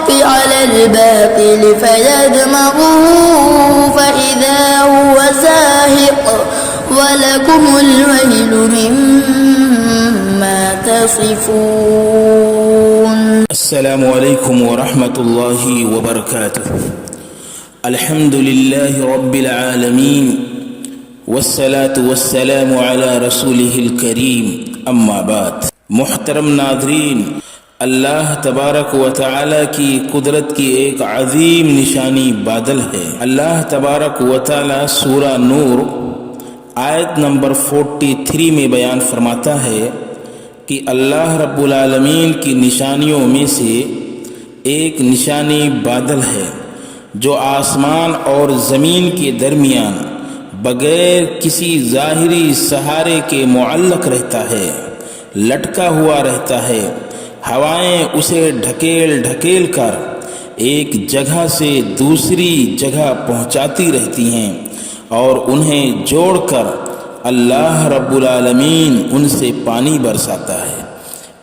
على الباطل فيدمغه فإذا هو زاهق ولكم الويل مما تصفون. السلام علیکم ورحمۃ اللہ وبرکاتہ. الحمد للہ رب العالمین والصلاة والسلام علی رسولہ الکریم. اما بعد. محترم ناظرین، اللہ تبارک و تعالی کی قدرت کی ایک عظیم نشانی بادل ہے. اللہ تبارک و تعالی سورہ نور آیت نمبر 43 میں بیان فرماتا ہے کہ اللہ رب العالمین کی نشانیوں میں سے ایک نشانی بادل ہے جو آسمان اور زمین کے درمیان بغیر کسی ظاہری سہارے کے معلق رہتا ہے، لٹکا ہوا رہتا ہے. ہوائیں اسے ڈھکیل ڈھکیل کر ایک جگہ سے دوسری جگہ پہنچاتی رہتی ہیں اور انہیں جوڑ کر اللہ رب العالمین ان سے پانی برساتا ہے.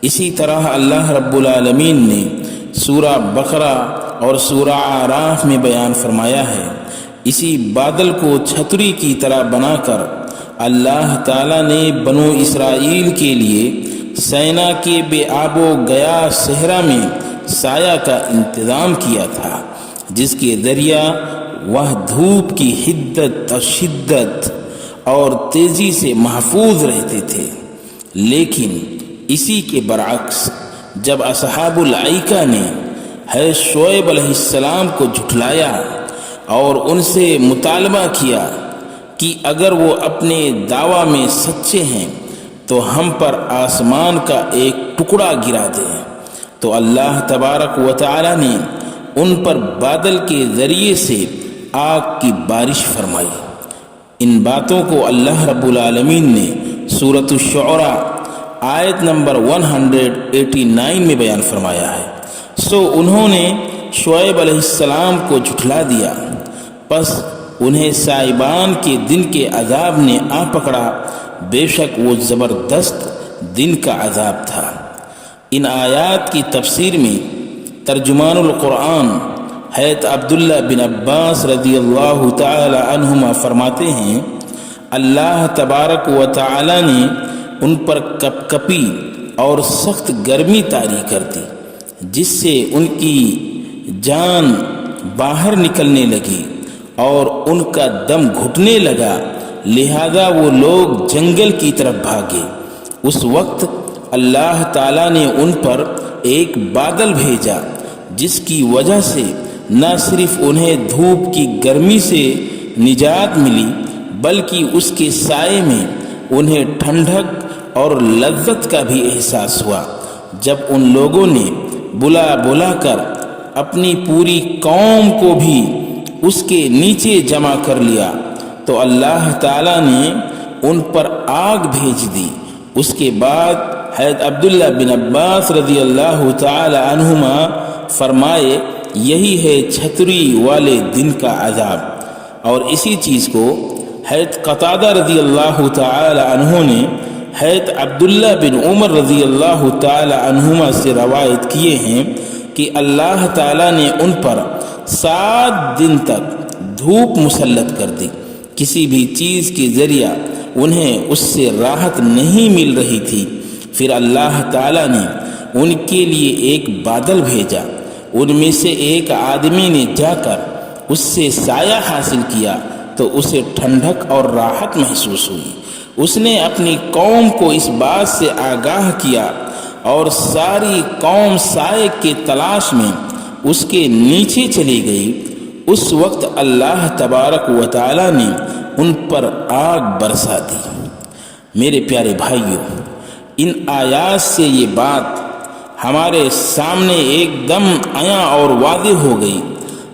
اسی طرح اللہ رب العالمین نے سورہ بقرہ اور سورہ اعراف میں بیان فرمایا ہے. اسی بادل کو چھتری کی طرح بنا کر اللہ تعالیٰ نے بنو اسرائیل کے لیے سینا کے بے آب و گیا صحرا میں سایہ کا انتظام کیا تھا، جس کے ذریعہ وہ دھوپ کی حدت اور شدت اور تیزی سے محفوظ رہتے تھے. لیکن اسی کے برعکس جب اصحاب الایکہ نے حضرت شعیب علیہ السلام کو جھٹلایا اور ان سے مطالبہ کیا کہ اگر وہ اپنے دعویٰ میں سچے ہیں تو ہم پر آسمان کا ایک ٹکڑا گرا دیں، تو اللہ تبارک و تعالی نے ان پر بادل کے ذریعے سے آگ کی بارش فرمائی. ان باتوں کو اللہ رب العالمین نے سورۃ الشعراء آیت نمبر 189 میں بیان فرمایا ہے. سو انہوں نے شعیب علیہ السلام کو جھٹلا دیا، پس انہیں سائبان کے دن کے عذاب نے آ پکڑا. بے شک وہ زبردست دن کا عذاب تھا. ان آیات کی تفسیر میں ترجمان القرآن حضرت عبداللہ بن عباس رضی اللہ تعالی عنہما فرماتے ہیں، اللہ تبارک و تعالی نے ان پر کپ کپی اور سخت گرمی طاری کر دی، جس سے ان کی جان باہر نکلنے لگی اور ان کا دم گھٹنے لگا، لہذا وہ لوگ جنگل کی طرف بھاگے. اس وقت اللہ تعالیٰ نے ان پر ایک بادل بھیجا جس کی وجہ سے نہ صرف انہیں دھوپ کی گرمی سے نجات ملی بلکہ اس کے سائے میں انہیں ٹھنڈک اور لذت کا بھی احساس ہوا. جب ان لوگوں نے بلا بلا کر اپنی پوری قوم کو بھی اس کے نیچے جمع کر لیا تو اللہ تعالیٰ نے ان پر آگ بھیج دی. اس کے بعد حضرت عبداللہ بن عباس رضی اللہ تعالی عنہما فرمائے، یہی ہے چھتری والے دن کا عذاب. اور اسی چیز کو حضرت قتادہ رضی اللہ تعالی عنہ نے حضرت عبداللہ بن عمر رضی اللہ تعالی عنہما سے روایت کیے ہیں کہ اللہ تعالیٰ نے ان پر 7 دن تک دھوپ مسلط کر دی. کسی بھی چیز کے ذریعہ انہیں اس سے راحت نہیں مل رہی تھی. پھر اللہ تعالیٰ نے ان کے لیے ایک بادل بھیجا. ان میں سے ایک آدمی نے جا کر اس سے سایہ حاصل کیا تو اسے ٹھنڈک اور راحت محسوس ہوئی. اس نے اپنی قوم کو اس بات سے آگاہ کیا اور ساری قوم سائے کی تلاش میں اس کے نیچے چلی گئی. اس وقت اللہ تبارک و تعالی نے ان پر آگ برسا دی. میرے پیارے بھائیوں، ان آیات سے یہ بات ہمارے سامنے ایک دم عیاں اور واضح ہو گئی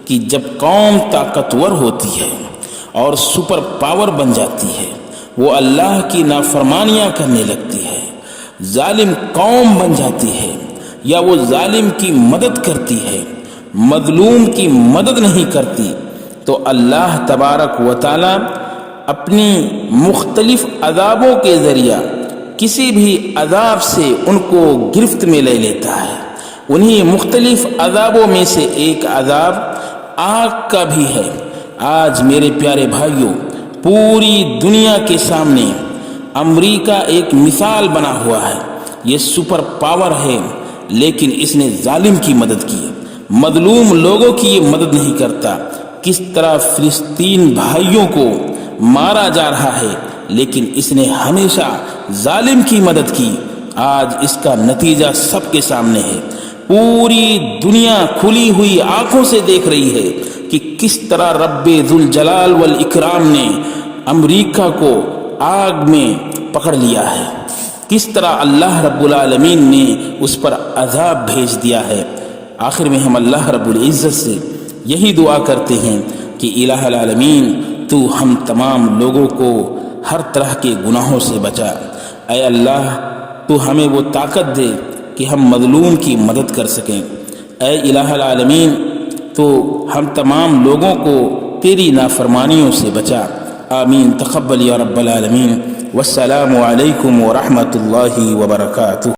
کہ جب قوم طاقتور ہوتی ہے اور سپر پاور بن جاتی ہے، وہ اللہ کی نافرمانیاں کرنے لگتی ہے، ظالم قوم بن جاتی ہے یا وہ ظالم کی مدد کرتی ہے، مظلوم کی مدد نہیں کرتی، تو اللہ تبارک و تعالی اپنی مختلف عذابوں کے ذریعہ کسی بھی عذاب سے ان کو گرفت میں لے لیتا ہے. انہیں مختلف عذابوں میں سے ایک عذاب آگ کا بھی ہے۔ آج میرے پیارے بھائیوں، پوری دنیا کے سامنے امریکہ ایک مثال بنا ہوا ہے۔ یہ سپر پاور ہے، لیکن اس نے ظالم کی مدد کی، مظلوم لوگوں کی یہ مدد نہیں کرتا۔ کس طرح فلسطین بھائیوں کو مارا جا رہا ہے، لیکن اس نے ہمیشہ ظالم کی مدد کی۔ آج اس کا نتیجہ سب کے سامنے ہے۔ پوری دنیا کھلی ہوئی آنکھوں سے دیکھ رہی ہے کہ کس طرح رب ذوالجلال والاکرام نے امریکہ کو آگ میں پکڑ لیا ہے، کس طرح اللہ رب العالمین نے اس پر عذاب بھیج دیا ہے۔ آخر میں ہم اللہ رب العزت سے یہی دعا کرتے ہیں کہ الہ العالمین تو ہم تمام لوگوں کو ہر طرح کے گناہوں سے بچا۔ اے اللہ، تو ہمیں وہ طاقت دے کہ ہم مظلوم کی مدد کر سکیں۔ اے الہ العالمین، تو ہم تمام لوگوں کو تیری نافرمانیوں سے بچا۔ آمین۔ تقبل یا رب العالمین۔ والسلام علیکم ورحمۃ اللہ وبرکاتہ۔